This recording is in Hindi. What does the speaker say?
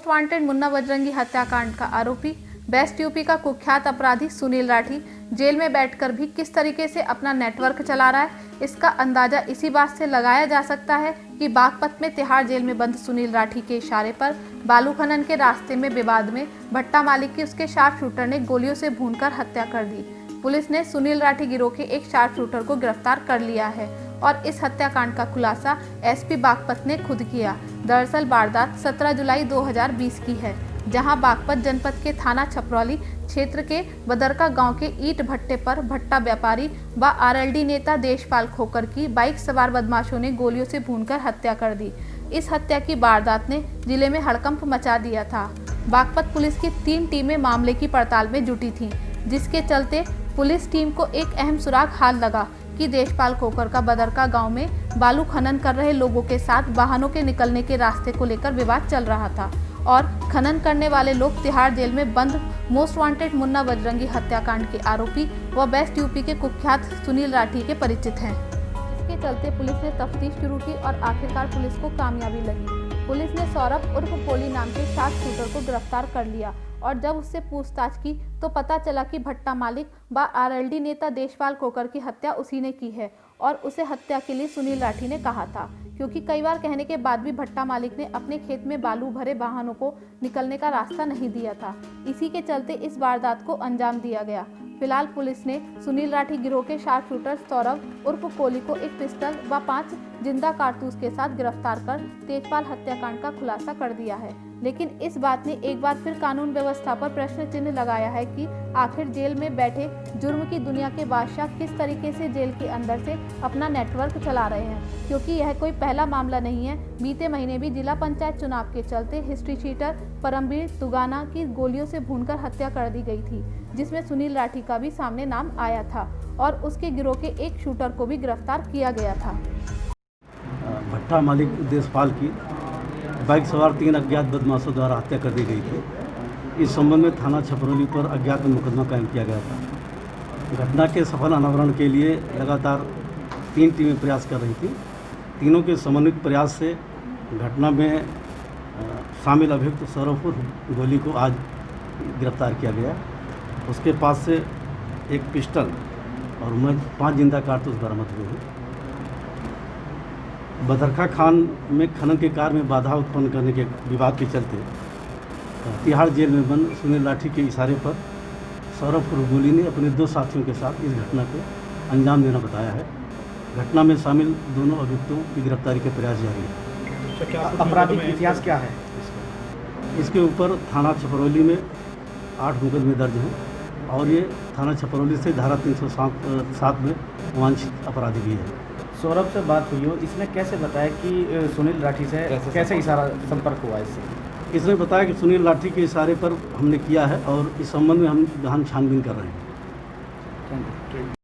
मोस्ट वांटेड मुन्ना बजरंगी हत्याकांड का आरोपी बेस्ट यूपी का कुख्यात अपराधी सुनील राठी जेल में बैठकर भी किस तरीके से अपना नेटवर्क चला रहा है, इसका अंदाजा इसी बात से लगाया जा सकता है कि बागपत में तिहाड़ जेल में बंद सुनील राठी के इशारे पर बालू खनन के रास्ते में विवाद में भट्टा मालिक की उसके शार्प शूटर ने गोलियों से भूनकर हत्या कर दी। पुलिस ने सुनील राठी गिरोह के एक शार्प शूटर को गिरफ्तार कर लिया है और इस हत्याकांड का खुलासा एसपी बागपत ने खुद किया। दरअसल वारदात 17 जुलाई 2020 की है, जहां बागपत जनपद के थाना छपरौली क्षेत्र के बदरका गांव के ईंट भट्टे पर भट्टा व्यापारी व आरएलडी नेता देशपाल खोकर की बाइक सवार बदमाशों ने गोलियों से भूनकर हत्या कर दी। इस हत्या की वारदात ने जिले में हड़कंप मचा दिया था। बागपत पुलिस की 3 टीमें मामले की पड़ताल में जुटी थीं, जिसके चलते पुलिस टीम को एक अहम सुराग हाल लगा कि देशपाल खोकर का बदरका गांव में बालू खनन कर रहे लोगों के साथ वाहनों के निकलने के रास्ते को लेकर विवाद चल रहा था और खनन करने वाले लोग तिहाड़ जेल में बंद मोस्ट वांटेड मुन्ना बजरंगी हत्याकांड के आरोपी व बेस्ट यूपी के कुख्यात सुनील राठी के परिचित हैं। इसके चलते पुलिस ने तफ्तीश शुरू की और आखिरकार पुलिस को कामयाबी लगी। पुलिस ने सौरभ उर्फ कोली नाम के शार्प शूटर को गिरफ्तार कर लिया और जब उससे पूछताछ की तो पता चला कि भट्टा मालिक व आरएलडी नेता देशपाल खोकर की हत्या उसी ने की है और उसे हत्या के लिए सुनील राठी ने कहा था, क्योंकि कई बार कहने के बाद भी भट्टा मालिक ने अपने खेत में बालू भरे वाहनों को निकलने का रास्ता नहीं दिया था। इसी के चलते इस वारदात को अंजाम दिया गया। फिलहाल पुलिस ने सुनील राठी गिरोह के शार्प शूटर सौरभ उर्फ कोली को एक पिस्टल व 5 जिंदा कारतूस के साथ गिरफ्तार कर तेजपाल हत्याकांड का खुलासा कर दिया है। लेकिन इस बात ने एक बार फिर कानून व्यवस्था पर प्रश्न चिन्ह लगाया है कि आखिर जेल में बैठे जुर्म की दुनिया के बादशाह किस तरीके से जेल के अंदर से अपना नेटवर्क चला रहे हैं, क्योंकि यह कोई पहला मामला नहीं है। बीते महीने भी जिला पंचायत चुनाव के चलते हिस्ट्री शीटर परमवीर तुगाना की गोलियों से भूनकर हत्या कर दी गई थी, जिसमें सुनील राठी का भी सामने नाम आया था और उसके गिरोह के एक शूटर को भी गिरफ्तार किया गया था। भट्टा मालिक देशपाल की बाइक सवार 3 अज्ञात बदमाशों द्वारा हत्या कर दी गई थी। इस संबंध में थाना छपरौली पर अज्ञात में मुकदमा कायम किया गया था। घटना के सफल अनावरण के लिए लगातार 3 टीमें प्रयास कर रही थी। तीनों के समन्वित प्रयास से घटना में शामिल अभियुक्त सौरभ उर्फ गोली को आज गिरफ्तार किया गया। उसके पास से एक पिस्टल और 5 जिंदा कारतूस बरामद हुए हैं। बदरका खान में खनन के कार्य में बाधा उत्पन्न करने के विवाद के चलते तिहाड़ जेल में बंद सुनील राठी के इशारे पर सौरभ उर्फ गोली ने अपने 2 साथियों के साथ इस घटना को अंजाम देना बताया है। घटना में शामिल दोनों अभियुक्तों की गिरफ्तारी के प्रयास जारी है। आपराधिक इतिहास क्या है इसके ऊपर थाना छपरौली में 8 मुकदमे दर्ज हैं और ये थाना छपरौली से धारा 307 में वांछित अपराधी भी है। सौरभ से बात हुई हो, इसने कैसे बताया कि सुनील राठी से कैसे इशारा संपर्क हुआ इससे? इसने बताया कि सुनील राठी के इशारे पर हमने किया है और इस संबंध में हम छानबीन कर रहे हैं। Thank you.